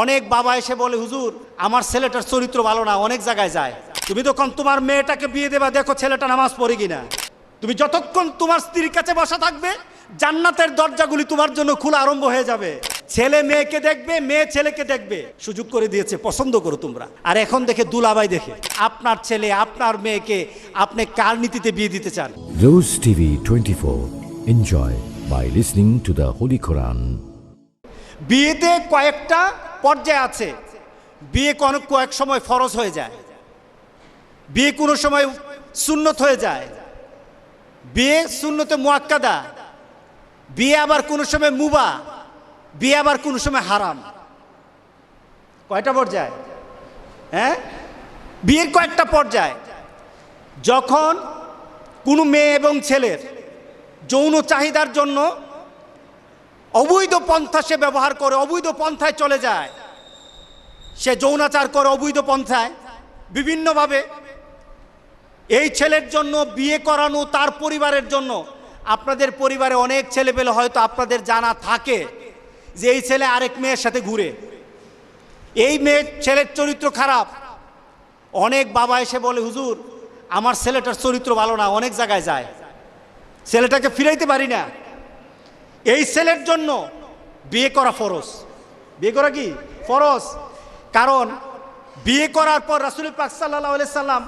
অনেক বাবা এসে বলে, হুজুর আমার ছেলেটার চরিত্র ভালো না, অনেক জায়গায় যায়। তুমি যখন তোমার মেয়েটাকে বিয়ে দেবা, দেখো ছেলেটা নামাজ পড়ে কিনা। তুমি যতক্ষণ তোমার স্ত্রীর কাছে বসা থাকবে, জান্নাতের দরজাগুলি তোমার জন্য খোলা আরম্ভ হয়ে যাবে। ছেলে মেয়েকে দেখবে, মেয়ে ছেলেকে দেখবে। সুযোগ করে দিয়েছে, পছন্দ করো তোমরা। আর এখন দেখে দুলাভাই দেখে আপনার ছেলে আপনার মেয়েকে আপনি কার নীতিতে বিয়ে দিতে চান? Rose TV 24. Enjoy by listening to the Holy Quran. বিয়েতে কয়েকটা পর্যায় আছে। বিয়ে কয়েক সময় ফরজ হয়ে যায়, বিয়ে কোনো সময় সুন্নত হয়ে যায়, বিয়ে সুন্নতে মুআক্কাদা, বিয়ে আবার কোনো সময় মুবা, বিয়ে আবার কোনো সময় হারাম। কয়টা পর্যায়? হ্যাঁ, বিয়ের কয়েকটা পর্যায়। যখন কোনো মেয়ে এবং ছেলের যৌন চাহিদার জন্য অবৈধ পন্থা সে ব্যবহার করে, অবৈধ পন্থায় চলে যায়, সে যৌনাচার করে অবৈধ পন্থায় বিভিন্নভাবে। এই ছেলের জন্য বিয়ে করানো তার পরিবারের জন্য, আপনাদের পরিবারে অনেক ছেলে পেলে হয়তো আপনাদের জানা থাকে যে এই ছেলে আরেক মেয়ের সাথে ঘুরে, এই মেয়ের ছেলের চরিত্র খারাপ। অনেক বাবা এসে বলে, হুজুর আমার ছেলেটার চরিত্র ভালো না, অনেক জায়গায় যায়, ছেলেটাকে ফিরাইতে পারি না। এই ছেলের জন্য বিয়ে করা ফরজ। বিয়ে করা কি ফরজ? কারণ বিয়ে করার পর রাসূল পাক সাল্লাল্লাহু আলাইহি সাল্লাম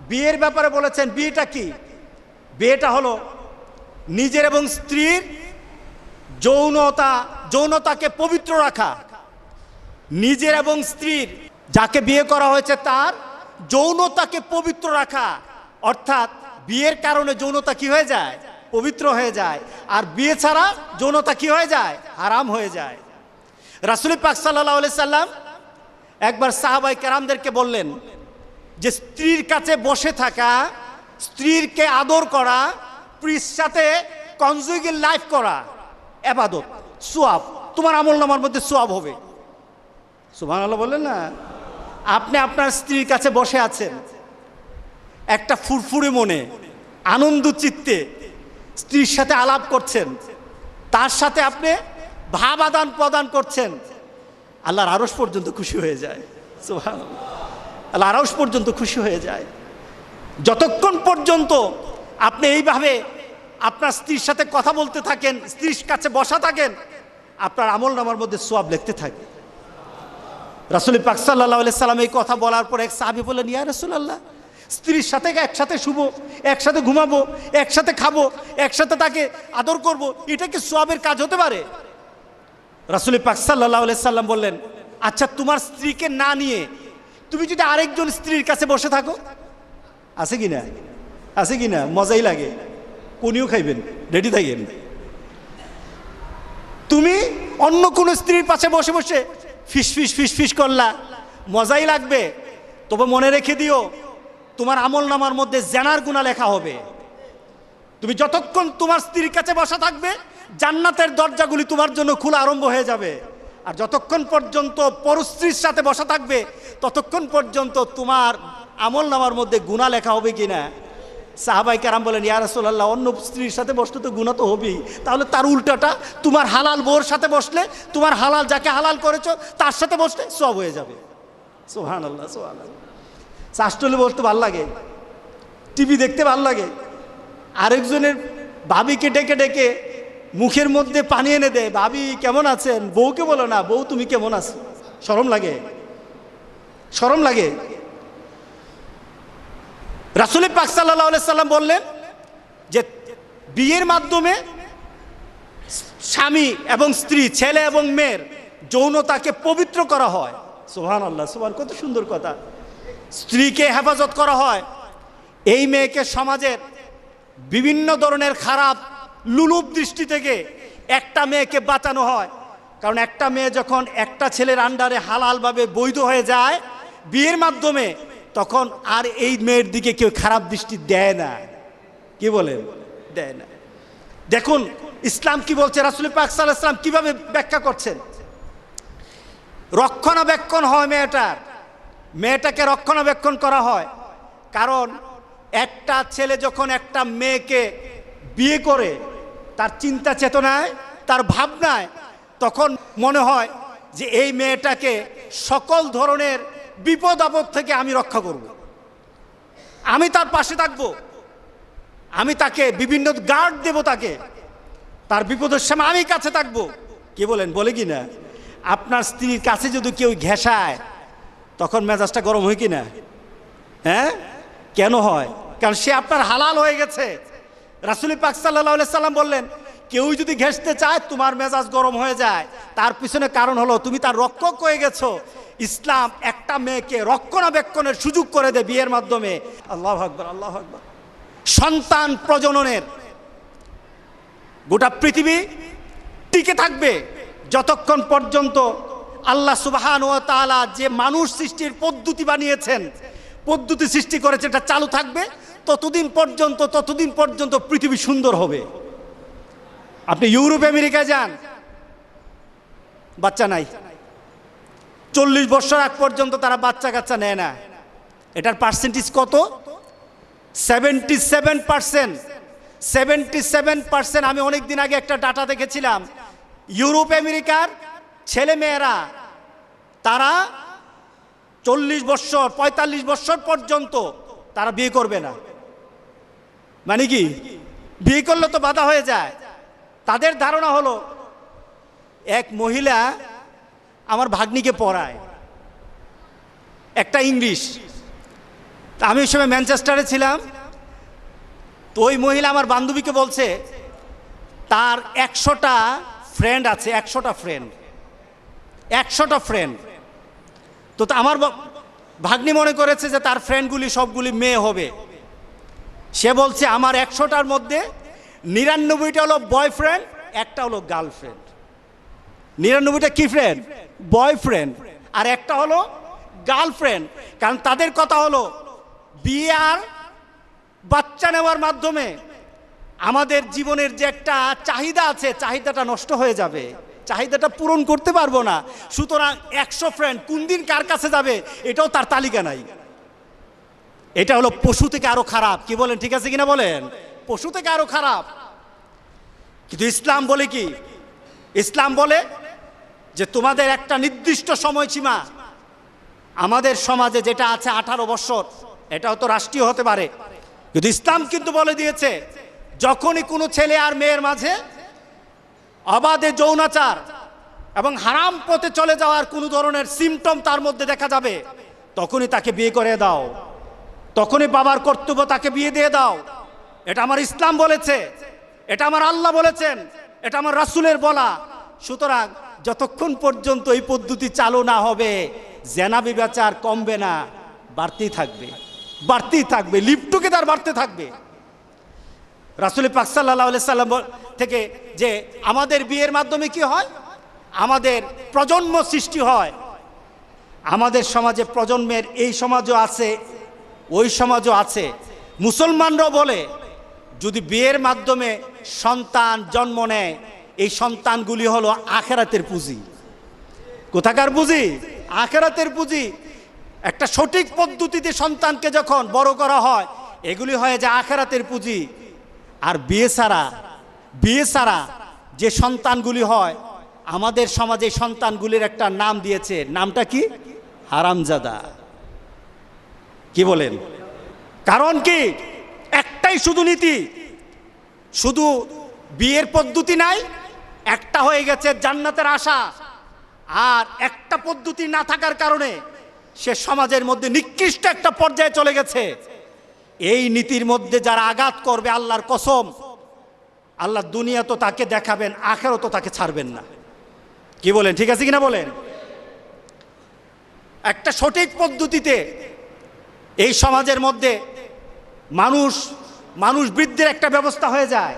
বিয়ের ব্যাপারে বলেছেন, বিয়েটা কি? বিয়েটা হলো নিজের এবং স্ত্রীর যৌনতাকে পবিত্র রাখা। নিজের এবং স্ত্রীর, যাকে বিয়ে করা হয়েছে তার যৌনতাকে পবিত্র রাখা। অর্থাৎ বিয়ের কারণে যৌনতা কি হয়ে যায়? পবিত্র হয়ে যায়। আর বিয়ে ছাড়া যৌনতা কি হয়ে যায়? হারাম হয়ে যায়। রাসূল পাক সাল্লাল্লাহু আলাইহি সাল্লাম একবার সাহাবায়ে কেরামদেরকে বললেন যে স্ত্রীর কাছে বসে থাকা, স্ত্রীকে আদর করা, স্ত্রীর সাথে কনজুগেল লাইফ করা ইবাদত, সওয়াব, তোমার আমলনামার মধ্যে সওয়াব হবে। সুবহানাল্লাহ বললেন না? আপনি আপনার স্ত্রীর কাছে বসে আছেন, একটা ফুরফুরে মনে, আনন্দ চিত্তে স্ত্রীর সাথে আলাপ করছেন, তার সাথে আপনি ভাব আদান প্রদান করছেন, আল্লাহর আরশ পর্যন্ত খুশি হয়ে যায়। সুবহানাল্লাহ, আল্লাহর আরশ পর্যন্ত খুশি হয়ে যায়। যতক্ষণ পর্যন্ত আপনি এইভাবে আপনার স্ত্রীর সাথে কথা বলতে থাকেন, স্ত্রীর কাছে বসা থাকেন, আপনার আমলনামার মধ্যে সওয়াব লিখতে থাকে। রাসূল পাক সাল্লাল্লাহু আলাইহি সাল্লাম এই কথা বলার পর এক সাহাবী বললেন, ইয়া রাসূলুল্লাহ, স্ত্রীর সাথে একসাথে শুবো, একসাথে ঘুমাবো, একসাথে খাবো, একসাথে তাকে আদর করব, এটা কি সওয়াবের কাজ হতে পারে? রাসূল পাক সাল্লাল্লাহু আলাইহি সাল্লাম বললেন, আচ্ছা তোমার স্ত্রীকে না নিয়ে তুমি যদি আরেকজন স্ত্রীর কাছে বসে থাকো, আছে কি না? আছে কি না? মজাই লাগে, কোনিও খাইবেন, রেডি থাকেন। তুমি অন্য কোন স্ত্রীর পাশে বসে বসে ফিস করলা, মজাই লাগবে। তবে মনে রেখে দিও, তোমার আমলনামার মধ্যে জেনার গুনাহ লেখা হবে। তুমি যতক্ষণ তোমার স্ত্রীর কাছে বসা থাকবে, জান্নাতের দরজাগুলি তোমার জন্য খোলা আরম্ভ হয়ে যাবে। আর যতক্ষণ পর্যন্ত পরস্ত্রীর সাথে বসা থাকবে, ততক্ষণ পর্যন্ত তোমার আমলনামার মধ্যে গুনাহ লেখা হবে কিনা। সাহাবায়ে কেরাম বলেন, ইয়া রাসূলুল্লাহ, অন্য স্ত্রীর সাথে বসলে তো গুনাহ তো হবেই, তাহলে তার উল্টাটা তোমার হালাল বউর সাথে বসলে, তোমার হালাল যাকে হালাল করেছো তার সাথে বসলে সওয়াব হয়ে যাবে। সুবহানাল্লাহ, সুবহানাল্লাহ। চাষটলে বসতে ভালো লাগে, টিভি দেখতে ভালো লাগে, আরেকজনের ভাবিকে ডেকে ডেকে মুখের মধ্যে পানি এনে দেয়, ভাবি কেমন আছেন? বউকে বলো না, বউ তুমি কেমন আছো? শরম লাগে, শরম লাগে। রাসূল পাক সাল্লাল্লাহু আলাইহি সাল্লাম বললেন যে বিয়ের মাধ্যমে স্বামী এবং স্ত্রী, ছেলে এবং মেয়ের যৌনতাকে পবিত্র করা হয়। সুবহানাল্লাহ, সুবহান, কত সুন্দর কথা। স্ত্রীকে হেফাজত করা হয়। এই মেয়েকে সমাজের বিভিন্ন ধরনের খারাপ লুলুপ দৃষ্টি থেকে একটা মেয়েকে বাঁচানো হয়। কারণ একটা মেয়ে যখন একটা ছেলের আন্ডারে হালালভাবে বৈধ হয়ে যায় বিয়ের মাধ্যমে, তখন আর এই মেয়ের দিকে কেউ খারাপ দৃষ্টি দেয় না। কি বলেন? দেয় না। দেখুন ইসলাম কি বলছে, রাসূল পাক সাল্লাল্লাহু আলাইহি ওয়াসাল্লাম কিভাবে ব্যাখ্যা করছেন। রক্ষণাবেক্ষণ হয় মেয়েটাকে রক্ষণাবেক্ষণ করা হয়। কারণ একটা ছেলে যখন একটা মেয়েকে বিয়ে করে, তার চিন্তা চেতনায়, তার ভাবনায় তখন মনে হয় যে এই মেয়েটাকে সকল ধরনের বিপদ আপদ থেকে আমি রক্ষা করব, আমি তার পাশে থাকব, আমি তাকে বিভিন্ন গার্ড দেব, তাকে তার বিপদের সময় আমি কাছে থাকব। কি বলেন, বলে কি না? আপনার স্ত্রীর কাছে যদি কেউ ঘেঁষায় তখন মেজাজটা গরম হয় কি না? হ্যাঁ, কেন হয়? কারণ সে আপনার হালাল হয়ে গেছে। রাসূল পাক সাল্লাল্লাহু আলাইহি সাল্লাম বললেন, কেউ যদি ঘেঁষতে চায় তোমার মেজাজ গরম হয়ে যায়, তার পিছনে কারণ হলো তুমি তার রক্ষক হয়ে গেছো। ইসলাম একটা মেয়েকে রক্ষণাবেক্ষণের সুযোগ করে দেয় বিয়ের মাধ্যমে। আল্লাহু আকবার, আল্লাহু আকবার। সন্তান প্রজননের গোটা পৃথিবী টিকে থাকবে যতক্ষণ পর্যন্ত আল্লাহ সুবহানাহু ওয়া তাআলা যে মানুষ সৃষ্টির পদ্ধতি বানিয়েছেন, পদ্ধতি সৃষ্টি করেছে, এটা চালু থাকবে ততদিন পর্যন্ত পৃথিবী সুন্দর হবে। আপনি ইউরোপ আমেরিকায় যান, বাচ্চা নাই, 40 বছর আগ পর্যন্ত তারা বাচ্চা কাচ্চা নেয় না। এটার পার্সেন্টেজ কত? 77%। 77%। আমি অনেক দিন আগে একটা ডাটা দেখেছিলাম, ইউরোপ আমেরিকার ছেলে মেয়েরা তারা 40 বছর 45 বছর পর্যন্ত তারা বিয়ে করবে না। মানে কি, বিয়ে করলে তো বাধা হয়ে যায়। তাদের ধারণা হলো, এক মহিলা আমার ভাগ্নিকে পড়ায় একটা ইংলিশ, আমি ওই সময় ম্যানচেস্টারে ছিলাম। তো ওই মহিলা আমার বান্ধবীকে বলছে তার 100টা ফ্রেন্ড আছে, 100টা ফ্রেন্ড। তো আমার ভাগ্নি মনে করেছে যে তার ফ্রেন্ডগুলি সবগুলি মেয়ে হবে। সে বলছে আমার 100টার মধ্যে 99টা হলো বয়ফ্রেন্ড, একটা হলো গার্লফ্রেন্ড। 99টা কি ফ্রেন্ড? বয়ফ্রেন্ড। আর একটা হলো গার্লফ্রেন্ড। কারণ তাদের কথা হলো বিয়ে আর বাচ্চা নেওয়ার মাধ্যমে আমাদের জীবনের যে একটা চাহিদা আছে, চাহিদাটা নষ্ট হয়ে যাবে, চাহিদাটা পূরণ করতে পারবো না। সুতরাং 100 ফ্রেন্ড কোন দিন কার কাছে যাবে এটাও তার তালিকা নাই। এটা হলো পশু থেকে আরো খারাপ। কি বলেন, ঠিক আছে কিনা বলেন? পশু থেকে আরো খারাপ। কিন্তু ইসলাম বলে কি? ইসলাম বলে যে তোমাদের একটা নির্দিষ্ট সময়সীমা, আমাদের সমাজে যেটা আছে 18 বছর, এটাও তো রাষ্ট্রীয় হতে পারে, কিন্তু ইসলাম কিন্তু বলে দিয়েছে যখনই কোনো ছেলে আর মেয়ের মাঝে অবাধে যৌনাচার এবং হারাম পথে চলে যাওয়ার কোনো ধরনের সিমটম তার মধ্যে দেখা যাবে, তখনই তাকে বিয়ে করে দাও, তখনই বাবার কর্তব্য তাকে বিয়ে দিয়ে দাও। এটা আমার ইসলাম বলেছে, এটা আমার আল্লাহ বলেছেন, এটা আমার রাসূলের বলা। সুতরাং যতক্ষণ পর্যন্ত এই পদ্ধতি চালু না হবে জেনা ব্যভিচার কমবে না, বাড়তেই থাকবে, লিপ্টকে তার বাড়তে থাকবে। রাসূল পাক সাল্লাল্লাহু আলাইহি সাল্লাম থেকে যে আমাদের বিয়ের মাধ্যমে কি হয়, আমাদের প্রজন্ম সৃষ্টি হয়। আমাদের সমাজে প্রজন্মের এই সমাজও আছে, ওই সমাজও আছে। মুসলমানরাও বলে যদি বিয়ের মাধ্যমে সন্তান জন্ম নেয়, এই সন্তানগুলি হলো আখিরাতের পুঁজি। কোথাকার পুঁজি? আখিরাতের পুঁজি। একটা সঠিক পদ্ধতিতে সন্তানকে যখন বড় করা হয়, এগুলি হয় যে আখিরাতের পুঁজি। আর বিয়ে ছাড়া যে সন্তানগুলি হয়, আমাদের সমাজে সন্তানগুলির একটা নাম দিয়েছে, নামটা কি? হারামজাদা। কি বলেন? কারণ কি? একটাই শুধু নীতি, শুধু বিয়ের পদ্ধতি নাই, একটা হয়ে গেছে জান্নাতের আশা। আর একটা পদ্ধতি না থাকার কারণে সে সমাজের মধ্যে নিকৃষ্ট একটা পর্যায়ে চলে গেছে। এই নীতির মধ্যে যারা আঘাত করবে, আল্লাহর কসম, আল্লাহ দুনিয়া তো তাকে দেখাবেন, আখিরাত তো তাকে ছাড়বেন না। কি বলেন, ঠিক আছে কিনা বলেন? একটা সঠিক পদ্ধতিতে এই সমাজের মধ্যে মানুষ বৃদ্ধির একটা ব্যবস্থা হয়ে যায়।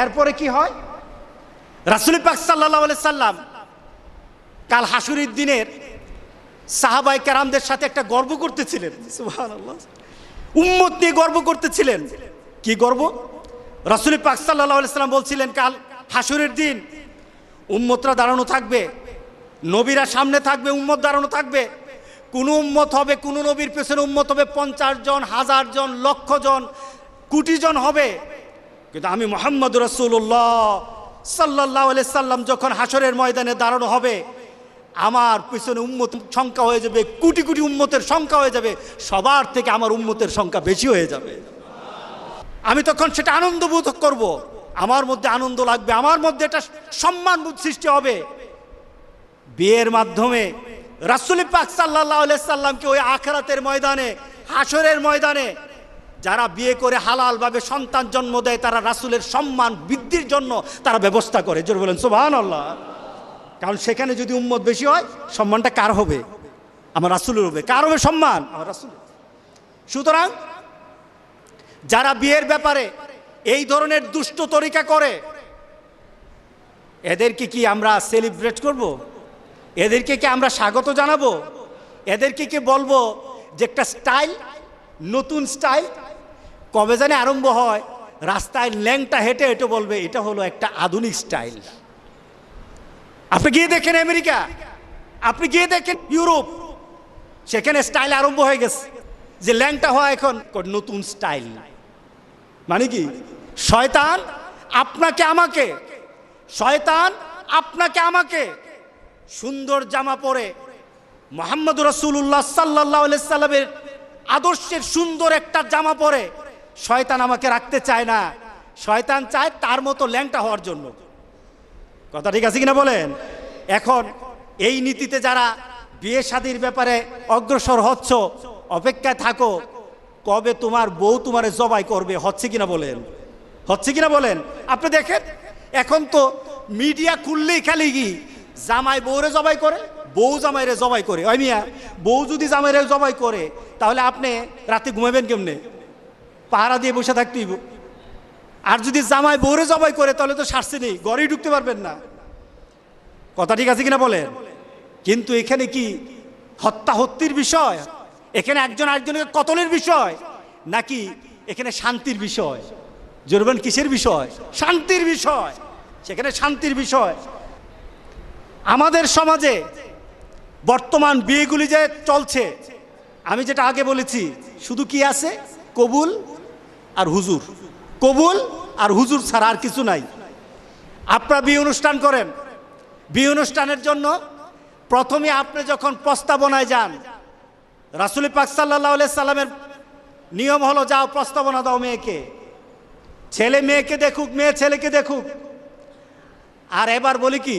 এরপরে কি হয়? রাসূল পাক সাল্লাল্লাহু আলাইহি সাল্লাম কাল হাসুরের দিনের সাহাবায়ে কেরামদের সাথে একটা গর্ব করতেছিলেন। সুবহানাল্লাহ, উম্মত নিয়ে গর্ব করতেছিলেন। কি গর্ব? রাসূল পাক সাল্লাল্লাহু আলাইহি সাল্লাম বলছিলেন কাল হাসুরের দিন উম্মতরা দাঁড়ানো থাকবে, নবীরা সামনে থাকবে, উম্মত দাঁড়ানো থাকবে। কোন উম্মত হবে, কোন নবীর পেছনে উম্মত হবে 50 জন, 1000 জন, লক্ষ জন, কোটি জন হবে। কিন্তু আমি মুহাম্মদুর রাসূলুল্লাহ সাল্লাল্লাহু আলাইহি সাল্লাম যখন হাসরের ময়দানে দাঁড়ানো হবে, আমার পিছনে উম্মত সংখ্যা হয়ে যাবে, কোটি কোটি উম্মতের সংখ্যা হয়ে যাবে, সবার থেকে আমার উম্মতের সংখ্যা বেশি হয়ে যাবে। আমি তখন সেটা আনন্দ বোধ করব, আমার মধ্যে আনন্দ লাগবে, আমার মধ্যে একটা সম্মান বোধ সৃষ্টি হবে। বিয়ের মাধ্যমে রাসূল পাক সাল্লাল্লাহু আলাইহি সাল্লামকে ওই আখিরাতের ময়দানে, হাসরের ময়দানে যারা বিয়ে করে হালালভাবে সন্তান জন্ম দেয়, তারা রাসূলের সম্মান বৃদ্ধির জন্য তারা ব্যবস্থা করে। জোরে বলেন সুবহানাল্লাহ। কারণ সেখানে যদি উম্মত বেশি হয়, সম্মানটা কার হবে? আমার রাসূলের হবে। কার হবে সম্মান? আমার রাসূলের। সুতরাং যারা বিয়ের ব্যাপারে এই ধরনের দুষ্ট তরিকা করে, এদেরকে কি আমরা সেলিব্রেট করব? এদেরকে কি আমরা স্বাগত জানাবো? এদেরকে কি বলবো যে একটা স্টাইল, নতুন স্টাইল? কবে জানে আরম্ভ হয়? রাস্তায় ল্যাংটা হেঁটে হেঁটে বলবে এটা হলো একটা আধুনিক স্টাইল। আপনি গিয়ে দেখেন আমেরিকা, আপনি গিয়ে দেখেন ইউরোপ, সেখানে স্টাইল আরম্ভ হয়ে গেছে যে ল্যাংটা হওয়া এখন নতুন স্টাইল। মানে কি? শয়তান আপনাকে আমাকে, শয়তান আপনাকে আমাকে সুন্দর জামা পরে মুহাম্মদ রাসূলুল্লাহ সাল্লাল্লাহু আলাইহি সাল্লামের আদর্শের সুন্দর একটা জামা পরে শয়তান আমাকে রাখতে চায় না। শয়তান চায় তার মতো ল্যাংটা হওয়ার জন্য। কথা ঠিক আছে কিনা বলেন? এখন এই নীতিতে যারা বিয়ে শাদীর ব্যাপারে অগ্রসর হচ্ছ, অপেক্ষায় থাকো কবে তোমার বউ তোমারে জবাই করবে। হচ্ছে কিনা বলেন? হচ্ছে কিনা বলেন? আপনি দেখেন এখন তো মিডিয়া খুললেই খালি কি জামাই বউরে জবাই করে, বউ জামাইরে জবাই করে। ওই মিয়া, বউ যদি জামাইরে জবাই করে তাহলে আপনি রাতে ঘুমাবেন কেমনে? পাহারা দিয়ে বসে থাকতেই। আর যদি জামাই বউরে জবাই করে তাহলে তো শাস্তি নেই, ঘরেই ঢুকতে পারবেন না। কথা ঠিক আছে কিনা বলেন? কিন্তু এখানে কি হত্যা হত্যার বিষয়? এখানে একজন আরেকজনকে কতলের বিষয়, নাকি এখানে শান্তির বিষয়? জোরবেন কিসের বিষয়? শান্তির বিষয়। সেখানে শান্তির বিষয়। আমাদের সমাজে বর্তমান বিয়েগুলি যে চলছে, আমি যেটা আগে বলেছি, শুধু কি আছে? কবুল আর হুজুর। কবুল আর হুজুর ছাড়া আর কিছু নাই। আপনারা বিয়ে অনুষ্ঠান করেন, বিয়ে অনুষ্ঠানের জন্য প্রথমে আপনি যখন প্রস্তাবনায় যান, রাসূল পাক সাল্লাল্লাহু আলাইহি সাল্লামের নিয়ম হলো যাও প্রস্তাবনা দাও মেয়েকে, ছেলে মেয়েকে দেখুক, মেয়ে ছেলেকে দেখুক। আর এবার বলি কি,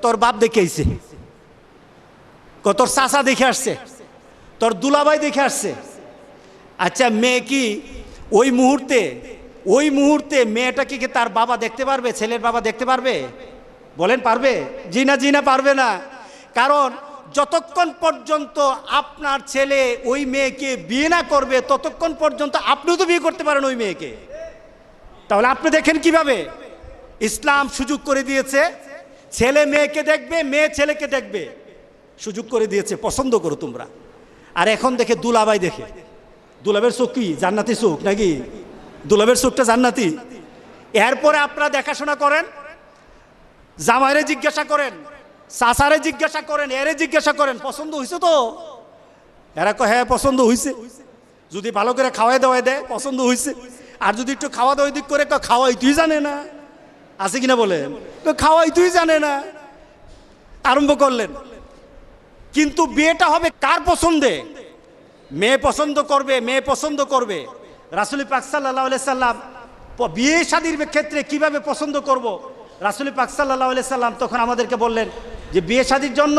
তোর বাপ দেখে আইছে, তোর চাচা দেখে আসছে, তোর দুলাভাই দেখে আসছে। আচ্ছা, মেয়ে কি ওই মুহূর্তে মেয়েটাকে কি তার বাবা দেখতে পারবে? ছেলের বাবা দেখতে পারবে? বলেন পারবে? জি না পারবে না। কারণ যতক্ষণ পর্যন্ত আপনার ছেলে ওই মেয়েকে বিয়ে না করবে ততক্ষণ পর্যন্ত আপনিও তো বিয়ে করতে পারেন ওই মেয়েকে। তাহলে আপনি দেখেন কিভাবে ইসলাম সুযোগ করে দিয়েছে, ছেলে মেয়েকে দেখবে, মেয়ে ছেলেকে দেখবে, সুযোগ করে দিয়েছে। পছন্দ করো তোমরা। আর এখন দেখে দুলাভাই দেখে, দুলাভের চোখ কি জান্নাতি চোখ নাকি? দুলাভের চোখটা জান্নাতি। এরপরে আপনারা দেখাশোনা করেন, জামাইরে জিজ্ঞাসা করেন, চাচারে জিজ্ঞাসা করেন, এরে জিজ্ঞাসা করেন পছন্দ হয়েছে তো? এরা কয় হ্যাঁ পছন্দ হয়েছে। যদি ভালো করে খাওয়াই দাওয়াই দেয় পছন্দ হয়েছে। আর যদি একটু খাওয়া দাওয়া দিক করে খাওয়াই তুই জানে না, আছে কিনা বলেন? খাওয়াই তুই জানে না, আরম্ভ করলেন। কিন্তু বিয়েটা হবে কার পছন্দে? মেয়ে পছন্দ করবে, মেয়ে পছন্দ করবে। রাসূল পাক সাল্লাল্লাহু আলাইহি সাল্লাম বিয়ে শাদীর ক্ষেত্রে কিভাবে পছন্দ করব, রাসূল পাক সাল্লাল্লাহু আলাইহি সাল্লাম তখন আমাদেরকে বললেন যে বিয়ে শাদীর জন্য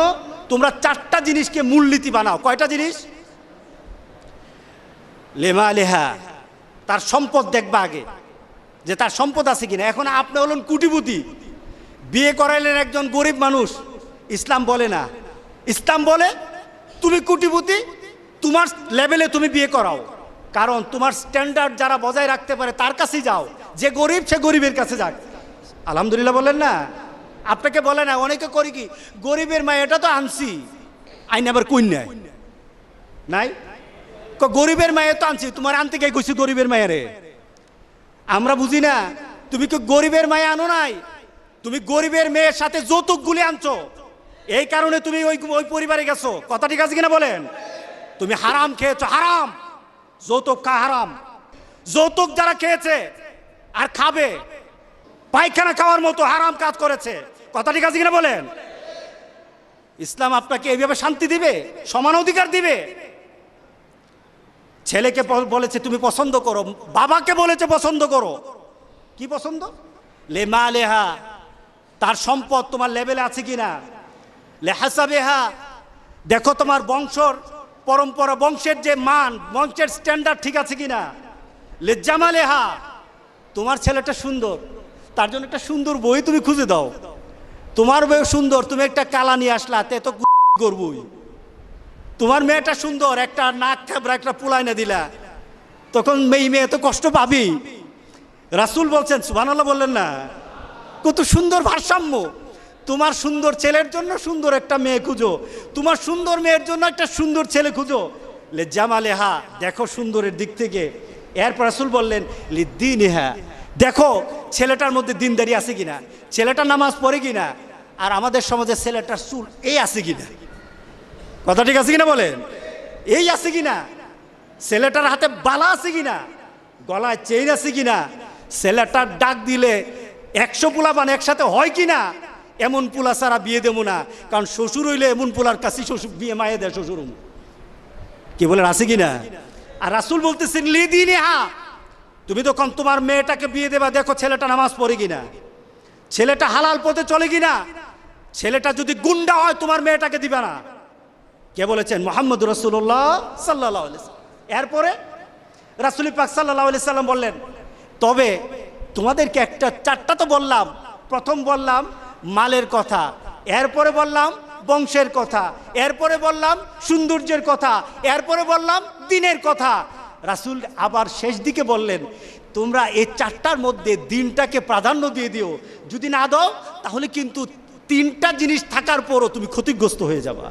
তোমরা 4টা জিনিসকে মূলনীতি বানাও। কয়টা জিনিস? লেমা লেহা, তার সম্পদ দেখবা আগে, যে তার সম্পদ আছে কিনা। এখন আপনি হলেন কোটিপতি, বিয়ে করাইলেন একজন গরিব মানুষ। ইসলাম বলে না, ইসলাম বলে তুমি কোটিপতি, তোমার লেভেলে তুমি বিয়ে করাও। কারণ তোমার স্ট্যান্ডার্ড যারা বজায় রাখতে পারে তার কাছেই যাও। যে গরিব সে গরিবের কাছে যাক। আলহামদুলিল্লাহ বলেন না? আপনাকে বলে না, অনেকে করি কি গরিবের মায় এটা তো আনছি, আইন আবার কই নাই নাই, গরিবের মায়ে তো আনছি, তোমার আনতে কে কইছি গরিবের মায়েরে? আমরা বুঝি না, তুমি কি গরিবের মায়ে আনো নাই, তুমি গরিবের মেয়ের সাথে যৌতুক গুলি আনছো, এই কারণে তুমি ওই পরিবারে গেছো। কথা ঠিক আছে কিনা বলেন? তুমি হারাম খেয়েছো, হারাম। যৌতুক হারাম। যৌতুক যারা খেয়েছে আর খাবে, পায়খানা খাওয়ার মতো হারাম কাজ করেছে। কথা ঠিক আছে কিনা বলেন? ইসলাম আপনাকে এইভাবে শান্তি দিবে, সমান অধিকার দিবে? ছেলেকে বলেছে তুমি পছন্দ করো, বাবাকে বলেছে পছন্দ করো। কি পছন্দ? লেমা লেহা, তার সম্পদ তোমার লেভেলে আছে কিনা। লেহাসাবেহা, দেখো তোমার বংশর পরম্পরা, বংশের যে মান, বংশের স্ট্যান্ডার্ড ঠিক আছে কিনা। লেজ্জামালেহা, তোমার ছেলেটা সুন্দর, তার জন্য একটা সুন্দর বই তুমি খুঁজে দাও। তোমার বই সুন্দর, তুমি একটা কালা নিয়ে আসলা, তে তো করবই। তোমার মেয়েটা সুন্দর, একটা নাক খাবরা একটা পুলাই না দিলা, তখন মেয়ে তো কষ্ট পাবি। রাসূল বলছেন, সুবহানাল্লাহ বললেন না? কত সুন্দর ভারসাম্য। তোমার সুন্দর ছেলের জন্য সুন্দর একটা মেয়ে খুঁজো, তোমার সুন্দর মেয়ের জন্য একটা সুন্দর ছেলে খুঁজো। লেজ্জামালেহা, দেখো সুন্দরের দিক থেকে। এরপর রাসূল বললেন লিদ্দীনিহা, দেখো ছেলেটার মধ্যে দিনদারি আছে কিনা, ছেলেটা নামাজ পড়ে কিনা, আর আমাদের সমাজে ছেলেটার চুল এই আছে কিনা। কথা ঠিক আছে কিনা বলেন? এই আছে কিনা, ছেলেটার হাতে বালা আছে কিনা, গলায় চেইন আছে কিনা, ছেলেটার ডাক দিলে 100 পোলা বান একসাথে হয় কিনা। এমন পোলা ছাড়া বিয়ে দেবো না, কারণ শ্বশুর হইলে এমন পোলার কাছে শ্বশুর বিয়ে মায়ে দেয় শ্বশুর। কি বলেন, আছে কিনা? আর রাসূল বলতেছেন লিদ্দীনিহা, তুমি তখন তোমার মেয়েটাকে বিয়ে দেবা, দেখো ছেলেটা নামাজ পড়ে কিনা, ছেলেটা হালাল পথে চলে কিনা। ছেলেটা যদি গুন্ডা হয় তোমার মেয়েটাকে দিবে না। কে বলেছেন? মুহাম্মদ রাসূলুল্লাহ সাল্লাল্লাহু আলাইহি ওয়াসাল্লাম। এরপরে রাসূল পাক সাল্লাল্লাহু আলাইহি সাল্লাম বললেন, তবে তোমাদেরকে একটা 4টা তো বললাম। প্রথম বললাম মালের কথা, এরপরে বললাম বংশের কথা, এরপরে বললাম সৌন্দর্যের কথা, এরপরে বললাম দিনের কথা। রাসূল আবার শেষ দিকে বললেন, তোমরা এই 4টার মধ্যে দিনটাকে প্রাধান্য দিয়ে দিও, যদি না দাও তাহলে কিন্তু 3টা জিনিস থাকার পরও তুমি ক্ষতিগ্রস্ত হয়ে যাবা।